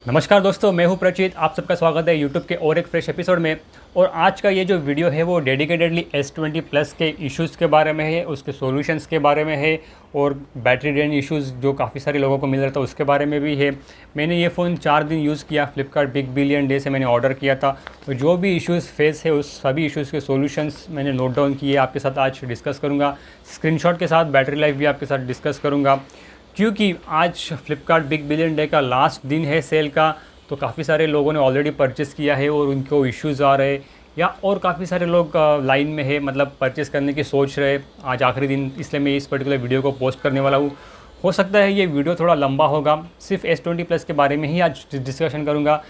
नमस्कार दोस्तों, मैं हूं प्रचित। आप सबका स्वागत है यूट्यूब के और एक फ्रेश एपिसोड में। और आज का ये जो वीडियो है वो डेडिकेटेडली S20 प्लस के इश्यूज़ के बारे में है, उसके सॉल्यूशंस के बारे में है और बैटरी ड्रेन इश्यूज़ जो काफ़ी सारे लोगों को मिल रहा था उसके बारे में भी है। मैंने ये फ़ोन 4 दिन यूज़ किया। फ्लिपकार्ट बिग बिलियन डे से मैंने ऑर्डर किया था। तो जो भी इश्यूज़ फेस है उस सभी इश्यूज़ के सॉल्यूशंस मैंने नोट डाउन किए, आपके साथ आज डिस्कस करूँगा। स्क्रीनशॉट के साथ बैटरी लाइफ भी आपके साथ डिस्कस करूँगा, क्योंकि आज फ्लिपकार्ट बिग बिलियन डे का लास्ट दिन है सेल का। तो काफ़ी सारे लोगों ने ऑलरेडी परचेज़ किया है और उनको इश्यूज़ आ रहे, या और काफ़ी सारे लोग लाइन में है, मतलब परचेज़ करने की सोच रहे। आज आखिरी दिन, इसलिए मैं इस पर्टिकुलर वीडियो को पोस्ट करने वाला हूँ। हो सकता है ये वीडियो थोड़ा लंबा होगा, सिर्फ S20 प्लस के बारे में ही आज डिस्कशन करूँगा,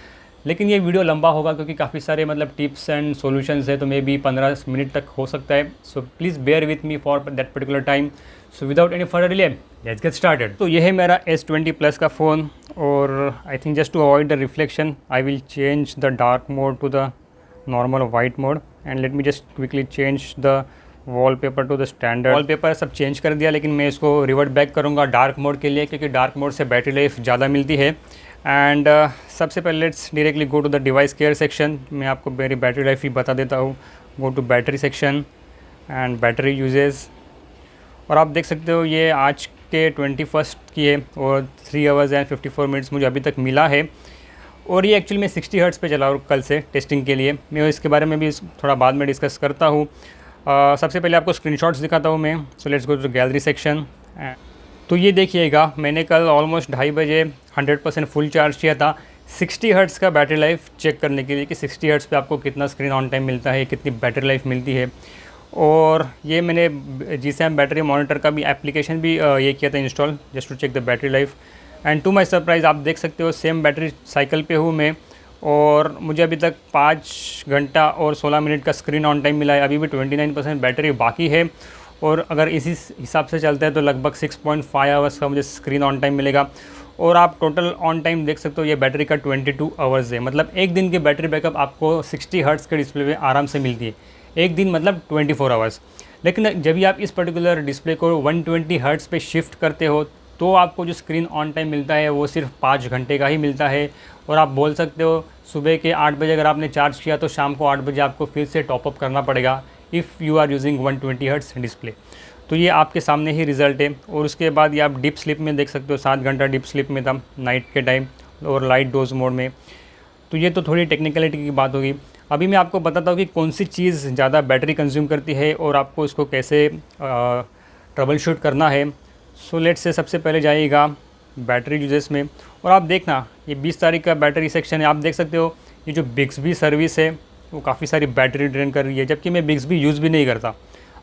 लेकिन ये वीडियो लंबा होगा क्योंकि काफ़ी सारे टिप्स एंड सॉल्यूशंस है, तो मे बी 15 मिनट तक हो सकता है। So please bear with me for that particular time. So without any further delay let's get started. तो ये है मेरा S20 प्लस का फ़ोन, और I think just to avoid the reflection I will change the dark mode to the normal white mode, and let me just quickly change the wallpaper to the standard. Wallpaper सब change कर दिया, लेकिन मैं इसको revert back करूँगा dark mode के लिए, क्योंकि डार्क मोड से बैटरी लाइफ ज़्यादा मिलती है। एंड सबसे पहले let's directly go to the device care section. मैं आपको मेरी बैटरी लाइफ ही बता देता हूँ। Go to battery section and battery usage, और आप देख सकते हो ये आज के 21 की है और 3 आवर्स एंड 54 मिनट्स मुझे अभी तक मिला है। और ये एक्चुअली मैं 60 हर्ट्ज़ पे चला हूँ कल से टेस्टिंग के लिए। मैं इसके बारे में भी थोड़ा बाद में डिस्कस करता हूँ। सबसे पहले आपको स्क्रीनशॉट्स दिखाता हूँ मैं। So let's go to gallery section. तो ये देखिएगा, मैंने कल ऑलमोस्ट 2:30 बजे 100% फुल चार्ज किया था 60 हर्ट्ज़ का बैटरी लाइफ चेक करने के लिए कि 60 हर्ट्ज़ पे आपको कितना स्क्रीन ऑन टाइम मिलता है, कितनी बैटरी लाइफ मिलती है। और ये मैंने GSM बैटरी मॉनिटर का भी एप्लीकेशन भी ये किया था install, just to check the battery life. And to my surprise आप देख सकते हो सेम बैटरी साइकिल पे हूँ मैं, और मुझे अभी तक 5 घंटा और 16 मिनट का स्क्रीन ऑन टाइम मिला है। अभी भी 29% बैटरी बाकी है, और अगर इसी हिसाब से चलता है तो लगभग 6.5 आवर्स का मुझे स्क्रीन ऑन टाइम मिलेगा। और आप टोटल ऑन टाइम देख सकते हो ये बैटरी का 22 आवर्स है, मतलब एक दिन की बैटरी बैकअप आपको 60 हर्ट्ज़ के डिस्प्ले में आराम से मिलती है। एक दिन मतलब 24 आवर्स। लेकिन जब भी आप इस पर्टिकुलर डिस्प्ले को 120 हर्ट्ज़ पे शिफ्ट करते हो तो आपको जो स्क्रीन ऑन टाइम मिलता है वो सिर्फ 5 घंटे का ही मिलता है। और आप बोल सकते हो सुबह के 8 बजे अगर आपने चार्ज किया तो शाम को 8 बजे आपको फिर से टॉपअप करना पड़ेगा if you are using 120 hertz display. तो ये आपके सामने ही रिज़ल्ट है। और उसके बाद ये आप डीप स्लिप में देख सकते हो, 7 घंटा डीप स्लिप में था नाइट के टाइम और लाइट डोज मोड में। तो ये तो थोड़ी टेक्निकलिटी की बात होगी। अभी मैं आपको बताता हूँ कि कौन सी चीज़ ज़्यादा बैटरी कंज्यूम करती है और आपको इसको कैसे ट्रबल शूट करना है। सो लेट्स से सबसे पहले जाइएगा बैटरी यूजेस में, और आप देखना ये 20 तारीख का बैटरी सेक्शन है। आप देख सकते हो ये जो बिक्सबी सर्विस है वो काफ़ी सारी बैटरी ड्रेन कर रही है, जबकि मैं बिक्सबी यूज़ भी नहीं करता।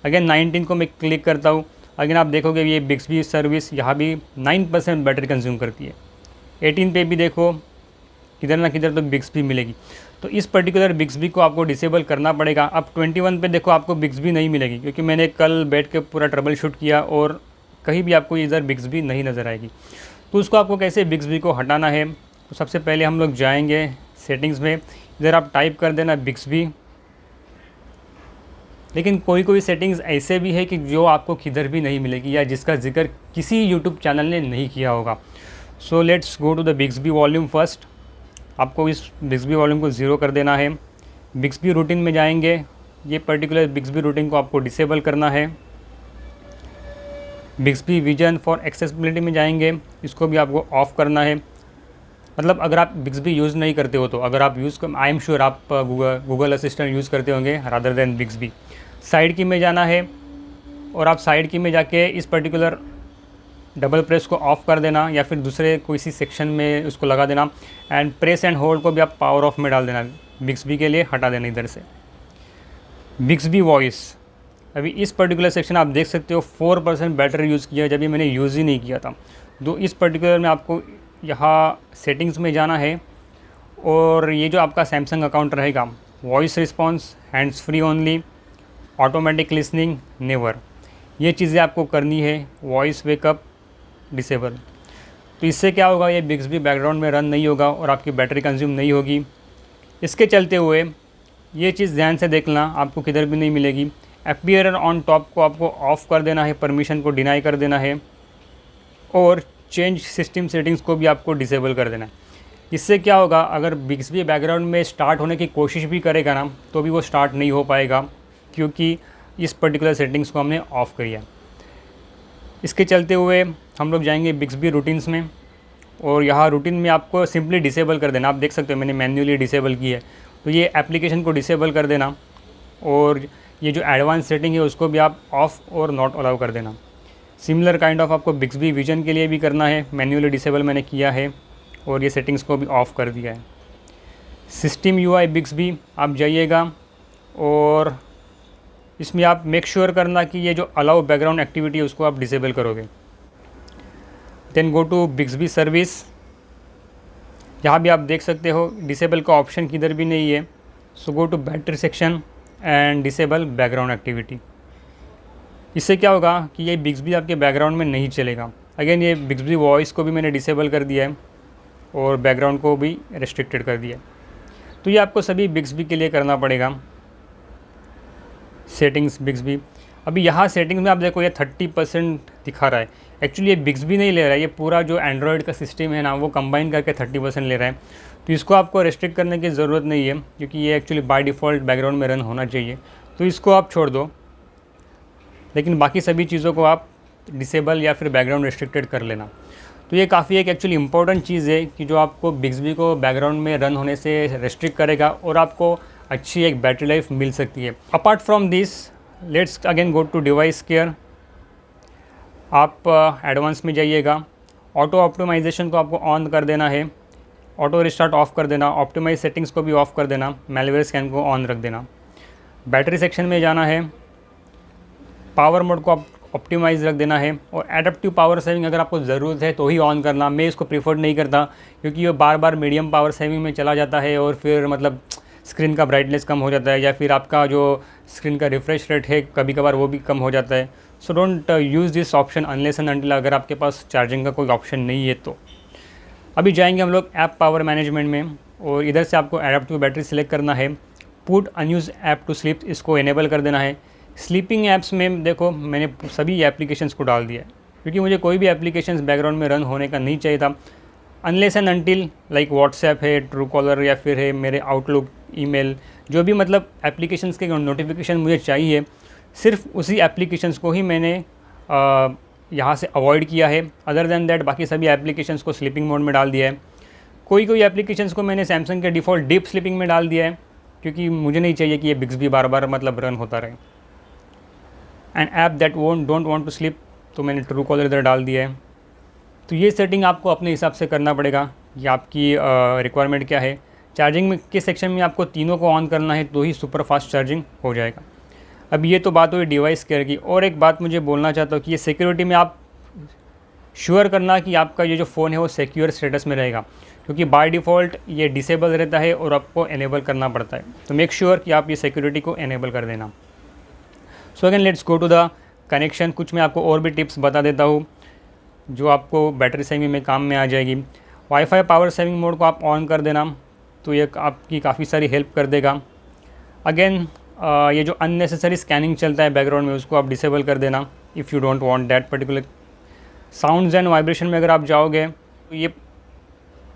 अगेन 19 को मैं क्लिक करता हूँ, अगेन आप देखोगे ये बिक्सबी सर्विस यहाँ भी 9% बैटरी कंज्यूम करती है। 18 पे भी देखो, किधर ना किधर तो बिक्सबी मिलेगी। तो इस पर्टिकुलर बिक्सबी को आपको डिसेबल करना पड़ेगा। अब 21 पे देखो आपको बिक्सबी नहीं मिलेगी, क्योंकि मैंने कल बैठ के पूरा ट्रबल शूट किया और कहीं भी आपको इधर बिक्सबी नहीं नज़र आएगी। तो उसको आपको कैसे बिक्सबी को हटाना है, तो सबसे पहले हम लोग जाएंगे सेटिंग्स में। इधर आप टाइप कर देना बिक्सबी। लेकिन कोई कोई सेटिंग्स ऐसे भी है कि जो आपको किधर भी नहीं मिलेगी, या जिसका जिक्र किसी यूट्यूब चैनल ने नहीं किया होगा। So let's go to the Bixby volume first. आपको इस बिक्सबी वॉल्यूम को 0 कर देना है। बिक्सबी रूटीन में जाएंगे, ये पर्टिकुलर बिक्सबी रूटीन को आपको डिसेबल करना है। बिक्सबी विजन फॉर एक्सेसिबिलिटी में जाएंगे, इसको भी आपको ऑफ़ करना है। मतलब अगर आप बिक्सबी यूज़ नहीं करते हो तो, अगर आप यूज़ कर, आई एम श्योर आप गूगल असिस्टेंट यूज़ करते होंगे रादर देन बिक्सबी। साइड की में जाना है, और आप साइड की में जाके इस पर्टिकुलर डबल प्रेस को ऑफ़ कर देना, या फिर दूसरे कोई सी सेक्शन में उसको लगा देना। एंड प्रेस एंड होल्ड को भी आप पावर ऑफ में डाल देना, बिक्सबी के लिए हटा देना इधर से। बिक्सबी वॉइस, अभी इस पर्टिकुलर सेक्शन आप देख सकते हो 4% बैटरी यूज़ किया, जब भी मैंने यूज़ ही नहीं किया था। तो इस पर्टिकुलर में आपको यहाँ सेटिंग्स में जाना है, और ये जो आपका सैमसंग अकाउंट रहेगा, voice response, hands free only, automatic listening never, ये चीज़ें आपको करनी है। Voice wake up disable. तो इससे क्या होगा, ये बिक्सबी बैकग्राउंड में रन नहीं होगा और आपकी बैटरी कंज्यूम नहीं होगी। इसके चलते हुए ये चीज़ ध्यान से देखना, आपको किधर भी नहीं मिलेगी। अपीयर ऑन टॉप को आपको ऑफ़ कर देना है, परमिशन को डिनाई कर देना है, और चेंज सिस्टम सेटिंग्स को भी आपको डिसेबल कर देना है। इससे क्या होगा, अगर बिक्सबी बैकग्राउंड में स्टार्ट होने की कोशिश भी करेगा ना तो भी वो स्टार्ट नहीं हो पाएगा, क्योंकि इस पर्टिकुलर सेटिंग्स को हमने ऑफ़ किया। इसके चलते हुए हम लोग जाएंगे बिक्सबी रूटीन्स में, और यहाँ रूटीन में आपको सिंपली डिसेबल कर देना। आप देख सकते हो मैंने मैन्युअली डिसेबल की है, तो ये एप्लीकेशन को डिसेबल कर देना, और ये जो एडवांस सेटिंग है उसको भी आप ऑफ़ और नॉट अलाउ कर देना। सिमिलर काइंड ऑफ आपको बिक्सबी विजन के लिए भी करना है, मैन्युअली डिसेबल मैंने किया है और ये सेटिंग्स को भी ऑफ़ कर दिया है। सिस्टम यूआई बिक्सबी आप जाइएगा, और इसमें आप मेक श्योर करना कि ये जो अलाउ बैकग्राउंड एक्टिविटी है उसको आप डिसेबल करोगे। Then go to Bixby service. यहाँ भी आप देख सकते हो डिसेबल का ऑप्शन किधर भी नहीं है। So go to battery section and disable background activity. इससे क्या होगा कि ये बिक्सबी आपके बैकग्राउंड में नहीं चलेगा। अगेन ये बिक्सबी वॉइस को भी मैंने डिसेबल कर दिया है और बैकग्राउंड को भी रेस्ट्रिक्टेड कर दिया है। तो ये आपको सभी बिक्सबी के लिए करना पड़ेगा। सेटिंग्स बिक्सबी, अभी यहाँ सेटिंग्स में आप देखो ये 30% दिखा रहा है। एक्चुअली ये बिक्सबी नहीं ले रहा है, ये पूरा जो एंड्रॉयड का सिस्टम है ना वो कंबाइन करके 30% ले रहा है। तो इसको आपको रेस्ट्रिक्ट करने की ज़रूरत नहीं है, क्योंकि ये एक्चुअली बाय डिफ़ॉल्ट बैकग्राउंड में रन होना चाहिए। तो इसको आप छोड़ दो, लेकिन बाकी सभी चीज़ों को आप डिसेबल या फिर बैकग्राउंड रेस्ट्रिक्टेड कर लेना। तो ये काफ़ी एक एक्चुअली इंपॉर्टेंट चीज़ है कि जो आपको बिक्सबी को बैकग्राउंड में रन होने से रेस्ट्रिक्ट करेगा और आपको अच्छी एक बैटरी लाइफ मिल सकती है। Apart from this, let's again go to device care. आप एडवांस में जाइएगा, ऑटो ऑप्टिमाइजेशन को आपको ऑन कर देना है, ऑटो रिस्टार्ट ऑफ कर देना, ऑप्टिमाइज सेटिंग्स को भी ऑफ कर देना, मैलवेयर स्कैन को ऑन रख देना। बैटरी सेक्शन में जाना है, पावर मोड को ऑप्टिमाइज रख देना है, और एडेप्टिव पावर सेविंग अगर आपको ज़रूरत है तो ही ऑन करना। मैं इसको प्रीफर नहीं करता, क्योंकि ये बार बार मीडियम पावर सेविंग में चला जाता है और फिर मतलब स्क्रीन का ब्राइटनेस कम हो जाता है, या फिर आपका जो स्क्रीन का रिफ्रेश रेट है कभी कभार वो भी कम हो जाता है। So don't use this option unless and until अगर आपके पास चार्जिंग का कोई ऑप्शन नहीं है तो। अभी जाएंगे हम लोग ऐप पावर मैनेजमेंट में, और इधर से आपको एडेप्टिव बैटरी सेलेक्ट करना है। Put unused app to sleep, इसको इनेबल कर देना है। स्लीपिंग ऐप्स में देखो मैंने सभी एप्लीकेशंस को डाल दिया है, क्योंकि मुझे कोई भी एप्लीकेशंस बैकग्राउंड में रन होने का नहीं चाहिए था unless and until like WhatsApp है, ट्रू कॉलर या फिर है मेरे आउटलुक, ईमेल, जो भी मतलब एप्लीकेशंस के नोटिफिकेशन मुझे चाहिए, सिर्फ उसी एप्लीकेशंस को ही मैंने यहाँ से अवॉइड किया है। अदर दैन दैट बाकी सभी एप्लीकेशंस को स्लीपिंग मोड में डाल दिया है। कोई एप्लीकेशंस को मैंने सैमसंग के डिफ़ॉल्ट डीप स्लीपिंग में डाल दिया है, क्योंकि मुझे नहीं चाहिए कि ये बिक्सबी बार बार मतलब रन होता रहे। And app that don't want to sleep, तो मैंने ट्रू कॉलर इधर डाल दिया है। तो ये सेटिंग आपको अपने हिसाब से करना पड़ेगा, ये आपकी रिक्वायरमेंट क्या है। चार्जिंग में के सेक्शन में आपको तीनों को ऑन करना है, तो ही सुपर फास्ट चार्जिंग हो जाएगा। अब ये तो बात हुई डिवाइस केयर की, और एक बात मुझे बोलना चाहता हूँ कि ये सिक्योरिटी में आप श्योर करना कि आपका ये जो फ़ोन है वो सिक्योर स्टेटस में रहेगा, क्योंकि बाय डिफ़ॉल्ट ये डिसेबल रहता है और आपको इनेबल करना पड़ता है। तो मेक श्योर कि आप ये सिक्योरिटी को इनेबल कर देना। So again let's go to the connection. कुछ मैं आपको और भी टिप्स बता देता हूँ जो आपको बैटरी सेविंग में काम में आ जाएगी। वाईफाई पावर सेविंग मोड को आप ऑन कर देना, तो ये आपकी काफ़ी सारी हेल्प कर देगा। अगेन ये जो अननेसेसरी स्कैनिंग चलता है बैकग्राउंड में उसको आप डिसेबल कर देना if you don't want that particular. Sounds and vibration में अगर आप जाओगे तो ये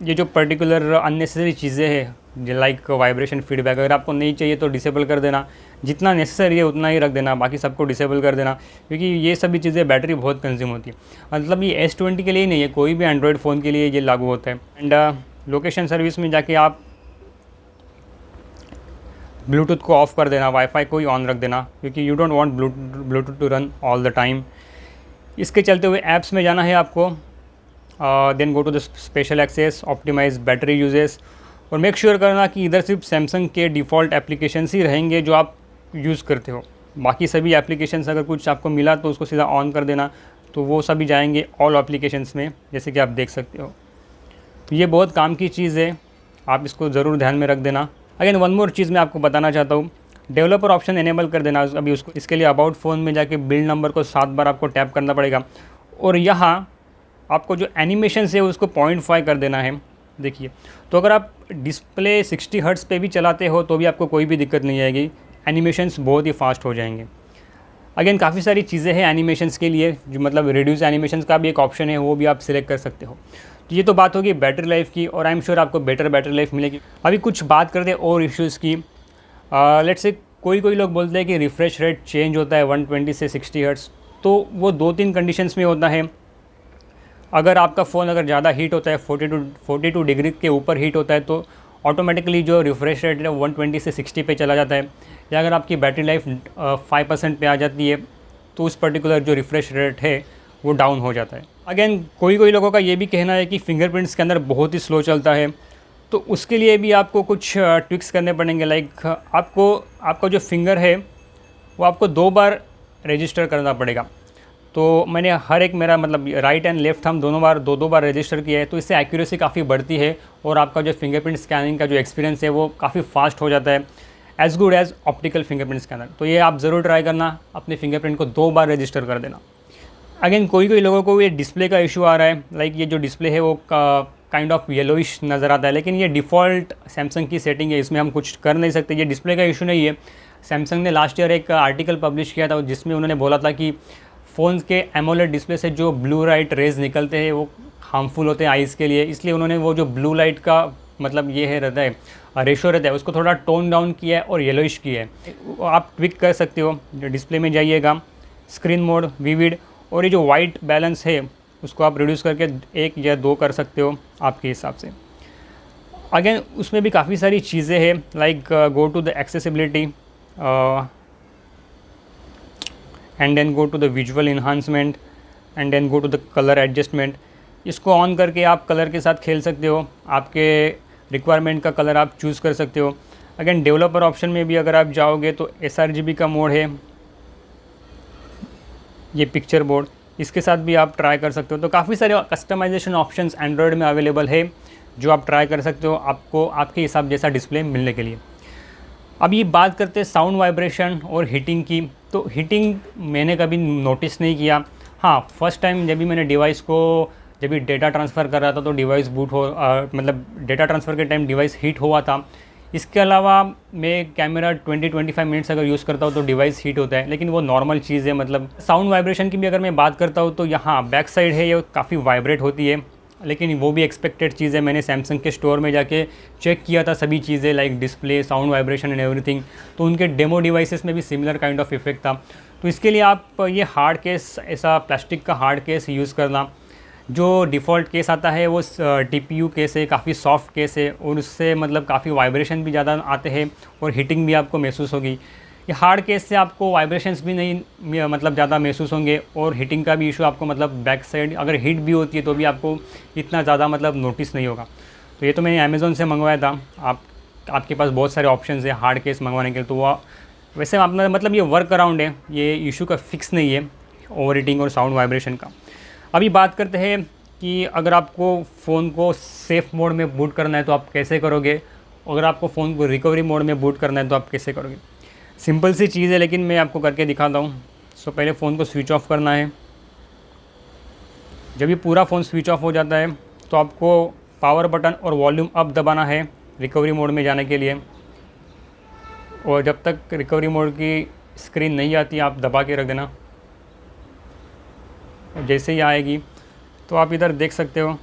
जो पर्टिकुलर अननेसेसरी चीज़ें हैं लाइक वाइब्रेशन, फीडबैक, अगर आपको नहीं चाहिए तो डिसेबल कर देना। जितना नेसेसरी है उतना ही रख देना, बाकी सबको डिसेबल कर देना, क्योंकि ये सभी चीज़ें बैटरी बहुत कंज्यूम होती है। मतलब ये S20 के लिए ही नहीं है, कोई भी एंड्रॉयड फ़ोन के लिए ये लागू होता है। एंड लोकेशन सर्विस में जाके आप ब्लूटूथ को ऑफ़ कर देना, वाईफाई को ही ऑन रख देना, क्योंकि you don't want Bluetooth to run all the time. इसके चलते हुए ऐप्स में जाना है आपको, then go to the special access, optimise battery usage, और मेक श्योर करना कि इधर सिर्फ सैमसंग के डिफ़ॉल्ट एप्लीकेशंस ही रहेंगे जो आप यूज़ करते हो। बाकी सभी एप्लीकेशंस अगर कुछ आपको मिला तो उसको सीधा ऑन कर देना, तो वो सभी जाएंगे ऑल एप्लीकेशंस में, जैसे कि आप देख सकते हो। तो ये बहुत काम की चीज़ है, आप इसको ज़रूर ध्यान में रख देना। अगेन वन मोर चीज़ मैं आपको बताना चाहता हूँ, डेवलपर ऑप्शन इनेबल कर देना अभी उसको। इसके लिए अबाउट फ़ोन में जाके बिल्ड नंबर को 7 बार आपको टैप करना पड़ेगा, और यहाँ आपको जो एनिमेशन है उसको 0.5 कर देना है। देखिए, तो अगर आप डिस्प्ले 60 हर्ट्ज़ पे भी चलाते हो तो भी आपको कोई भी दिक्कत नहीं आएगी, एनिमेशंस बहुत ही फास्ट हो जाएंगे। अगेन काफ़ी सारी चीज़ें हैं एनिमेशंस के लिए, जो मतलब रिड्यूस एनिमेशंस का भी एक ऑप्शन है, वो भी आप सिलेक्ट कर सकते हो। तो ये तो बात होगी बैटरी लाइफ की, और आई एम श्योर आपको बेटर बैटरी लाइफ मिलेगी। अभी कुछ बात करते हैं और इश्यूज़ की। लेट्स से कोई लोग बोलते हैं कि रिफ़्रेश रेट चेंज होता है 120 से 60 हर्ट्ज़, तो वो 2-3 कंडीशंस में होता है। अगर आपका फ़ोन अगर ज़्यादा हीट होता है 42 डिग्री के ऊपर हीट होता है तो ऑटोमेटिकली जो रिफ़्रेश रेट है 120 से 60 पे चला जाता है। या अगर आपकी बैटरी लाइफ 5% पे आ जाती है तो उस पर्टिकुलर जो रिफ़्रेश रेट है वो डाउन हो जाता है। अगेन कोई लोगों का ये भी कहना है कि फिंगरप्रिंट्स के अंदर बहुत ही स्लो चलता है, तो उसके लिए भी आपको कुछ ट्विक्स करने पड़ेंगे। लाइक आपका जो फिंगर है वो आपको 2 बार रजिस्टर करना पड़ेगा। तो मैंने हर एक मेरा मतलब राइट एंड लेफ़्ट हम दोनों बार 2 बार रजिस्टर किया है, तो इससे एक्यूरेसी काफ़ी बढ़ती है और आपका जो फिंगरप्रिंट स्कैनिंग का जो एक्सपीरियंस है वो काफ़ी फास्ट हो जाता है, as good as optical fingerprint scanner. तो ये आप ज़रूर ट्राई करना, अपने फिंगरप्रिंट को 2 बार रजिस्टर कर देना। अगेन कोई लोगों को ये डिस्प्ले का इशू आ रहा है। लाइक ये जो डिस्प्ले है वो काइंड ऑफ येलोइश नज़र आता है, लेकिन ये डिफ़ॉल्ट सैमसंग की सेटिंग है, इसमें हम कुछ कर नहीं सकते। ये डिस्प्ले का इशू नहीं है। सैमसंग ने लास्ट ईयर एक आर्टिकल पब्लिश किया था जिसमें उन्होंने बोला था कि फ़ोन्स के एमोलेड डिस्प्ले से जो ब्लू लाइट रेज़ निकलते हैं वो हार्मफुल होते हैं आइज़ के लिए, इसलिए उन्होंने वो जो ब्लू लाइट का मतलब ये है रहता है रेशो रहता है उसको थोड़ा टोन डाउन किया है और येलोइश किया है। आप ट्विक कर सकते हो, डिस्प्ले में जाइएगा, स्क्रीन मोड, विविड, और ये जो वाइट बैलेंस है उसको आप रिड्यूस करके 1 या 2 कर सकते हो आपके हिसाब से। अगेन उसमें भी काफ़ी सारी चीज़ें हैं, like go to the accessibility and then go to the visual enhancement and then go to the colour adjustment. इसको ऑन करके आप कलर के साथ खेल सकते हो, आपके रिक्वायरमेंट का कलर आप चूज़ कर सकते हो। अगेन डेवलपर ऑप्शन में भी अगर आप जाओगे तो sRGB का मोड है, ये पिक्चर बोर्ड, इसके साथ भी आप ट्राई कर सकते हो। तो काफ़ी सारे कस्टमाइजेशन ऑप्शंस एंड्रॉयड में अवेलेबल है जो आप ट्राई कर सकते हो आपको आपके हिसाब जैसा डिस्प्ले मिलने के लिए। अब ये बात करते हैं साउंड वाइब्रेशन और हीटिंग की। तो हीटिंग मैंने कभी नोटिस नहीं किया। हाँ, फर्स्ट टाइम जब भी मैंने डिवाइस को जब भी डेटा ट्रांसफ़र कर रहा था तो डिवाइस मतलब डेटा ट्रांसफ़र के टाइम डिवाइस हीट हुआ था। इसके अलावा मैं कैमरा 20-25 मिनट्स अगर यूज़ करता हूँ तो डिवाइस हीट होता है, लेकिन वो नॉर्मल चीज़ है। मतलब साउंड वाइब्रेशन की भी अगर मैं बात करता हूँ तो यहाँ बैक साइड है ये काफ़ी वाइब्रेट होती है, लेकिन वो भी एक्सपेक्टेड चीज़ है। मैंने सैमसंग के स्टोर में जाके चेक किया था सभी चीज़ें, like display, sound vibration and everything, तो उनके डेमो डिवाइसेस में भी सिमिलर काइंड ऑफ इफेक्ट था। तो इसके लिए आप ये हार्ड केस, ऐसा प्लास्टिक का हार्ड केस यूज़ करना। जो डिफ़ॉल्ट केस आता है वो TPU केस है, काफ़ी सॉफ्ट केस है, और उससे मतलब काफ़ी वाइब्रेशन भी ज़्यादा आते हैं और हीटिंग भी आपको महसूस होगी। ये हार्ड केस से आपको वाइब्रेशंस भी नहीं मतलब ज़्यादा महसूस होंगे, और हीटिंग का भी इशू आपको मतलब बैक साइड अगर हीट भी होती है तो भी आपको इतना ज़्यादा मतलब नोटिस नहीं होगा। तो ये तो मैंने अमेज़ोन से मंगवाया था। आपके पास बहुत सारे ऑप्शन है हार्ड केस मंगवाने के लिए, तो वो वैसे अपना मतलब ये वर्क अराउंड है, ये इशू का फिक्स नहीं है ओवर हीटिंग और साउंड वाइब्रेशन का। अभी बात करते हैं कि अगर आपको फ़ोन को सेफ़ मोड में बूट करना है तो आप कैसे करोगे, अगर आपको फ़ोन को रिकवरी मोड में बूट करना है तो आप कैसे करोगे। सिंपल सी चीज़ है, लेकिन मैं आपको करके दिखाता हूँ। सो पहले फ़ोन को स्विच ऑफ करना है। जब ये पूरा फ़ोन स्विच ऑफ हो जाता है तो आपको पावर बटन और वॉल्यूम अप दबाना है रिकवरी मोड में जाने के लिए, और जब तक रिकवरी मोड की स्क्रीन नहीं आती आप दबा के रख देना। और जैसे ही आएगी तो आप इधर देख सकते हो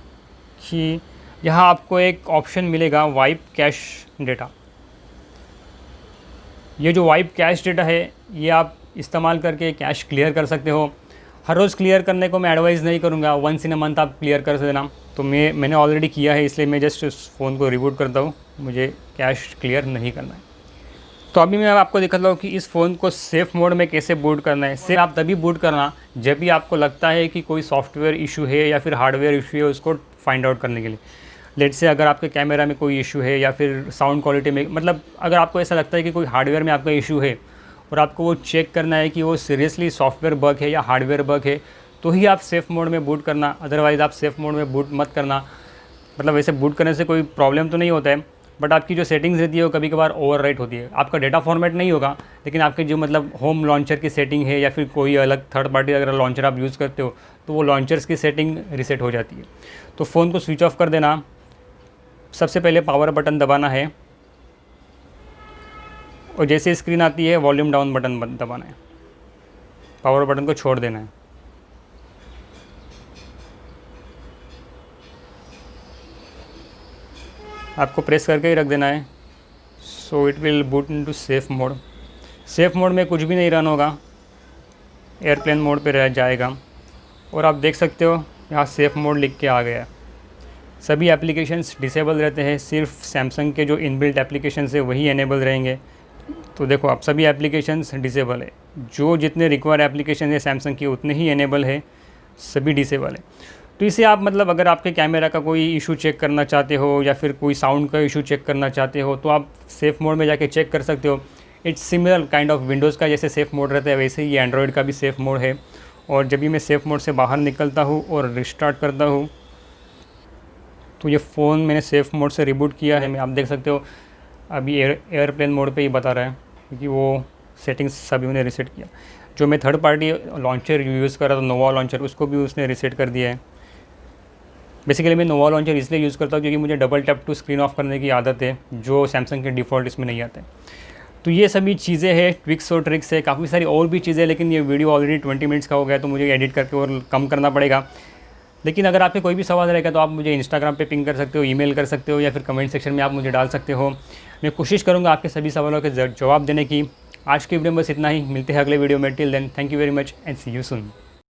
कि यहाँ आपको एक ऑप्शन मिलेगा वाइप कैश डेटा। ये जो वाइप कैश डेटा है ये आप इस्तेमाल करके कैश क्लियर कर सकते हो। हर रोज़ क्लियर करने को मैं एडवाइज़ नहीं करूँगा, वंस इन अ मंथ आप क्लियर कर देना। तो मैंने ऑलरेडी किया है, इसलिए मैं जस्ट उस फ़ोन को रिबूट करता हूँ, मुझे कैश क्लियर नहीं करना है। तो अभी मैं आपको दिखाता हूँ कि इस फ़ोन को सेफ़ मोड में कैसे बूट करना है। सेफ आप तभी बूट करना जब भी आपको लगता है कि कोई सॉफ्टवेयर इशू है या फिर हार्डवेयर इशू है, उसको फाइंड आउट करने के लिए। लेट्स से अगर आपके कैमरा में कोई इशू है या फिर साउंड क्वालिटी में, मतलब अगर आपको ऐसा लगता है कि कोई हार्डवेयर में आपका इशू है और आपको वो चेक करना है कि वो सीरियसली सॉफ्टवेयर बग है या हार्डवेयर बग है, तो ही आप सेफ़ मोड में बूट करना। अदरवाइज़ आप सेफ़ मोड में बूट मत करना। मतलब वैसे बूट करने से कोई प्रॉब्लम तो नहीं होता है, बट आपकी जो सेटिंग्स रहती है वो कभी कभार ओवरराइट होती है। आपका डेटा फॉर्मेट नहीं होगा, लेकिन आपके जो मतलब होम लॉन्चर की सेटिंग है या फिर कोई अलग थर्ड पार्टी अगर लॉन्चर आप यूज़ करते हो तो वो लॉन्चर्स की सेटिंग रीसेट हो जाती है। तो फ़ोन को स्विच ऑफ कर देना। सबसे पहले पावर बटन दबाना है, और जैसे स्क्रीन आती है वॉल्यूम डाउन बटन दबाना है, पावर बटन को छोड़ देना है। आपको प्रेस करके ही रख देना है। So it will boot into safe mode. Safe mode में कुछ भी नहीं रन होगा, एयरप्लेन मोड पे रह जाएगा। और आप देख सकते हो यहाँ सेफ़ मोड लिख के आ गया। सभी एप्लीकेशंस डिसेबल रहते हैं, सिर्फ सैमसंग के जो इनबिल्ट एप्लीकेशंस है वही एनेबल रहेंगे। तो देखो आप सभी एप्लीकेशंस डिसेबल है, जो जितने रिक्वायर एप्लीकेशन है सैमसंग की उतने ही एनेबल है, सभी डिसेबल है। तो इसे आप मतलब अगर आपके कैमरा का कोई इशू चेक करना चाहते हो या फिर कोई साउंड का इशू चेक करना चाहते हो तो आप सेफ़ मोड में जाके चेक कर सकते हो। It's similar kind of Windows का जैसे सेफ़ मोड रहता है वैसे ही ये एंड्रॉयड का भी सेफ़ मोड है। और जब भी मैं सेफ़ मोड से बाहर निकलता हूँ और रिस्टार्ट करता हूँ तो ये फ़ोन मैंने सेफ़ मोड से रिबूट किया है। मैं आप देख सकते हो अभी एयरप्लेन मोड पे ही बता रहा है क्योंकि वो सेटिंग्स सभी उन्हें रीसेट किया। जो मैं थर्ड पार्टी लॉन्चर यूज़ कर रहा था नोवा लॉन्चर, उसको भी उसने रीसेट कर दिया है। बेसिकली मैं नोवा लॉन्चर इसलिए यूज़ करता हूँ क्योंकि मुझे double tap to screen off करने की आदत है, जो सैमसंग के डिफ़ॉल्ट इसमें नहीं आते। तो ये सभी चीज़ें हैं, ट्विक्स और ट्रिक्स है, काफ़ी सारी और भी चीज़ें, लेकिन ये वीडियो ऑलरेडी 20 मिनट्स का हो गया तो मुझे एडिट करके और कम करना पड़ेगा। लेकिन अगर आपके कोई भी सवाल रहेगा तो आप मुझे इंस्टाग्राम पे पिंग कर सकते हो, ईमेल कर सकते हो या फिर कमेंट सेक्शन में आप मुझे डाल सकते हो। मैं कोशिश करूँगा आपके सभी सवालों के जवाब देने की। आज की वीडियो में बस इतना ही, मिलते हैं अगले वीडियो में। Till then thank you very much and see you soon.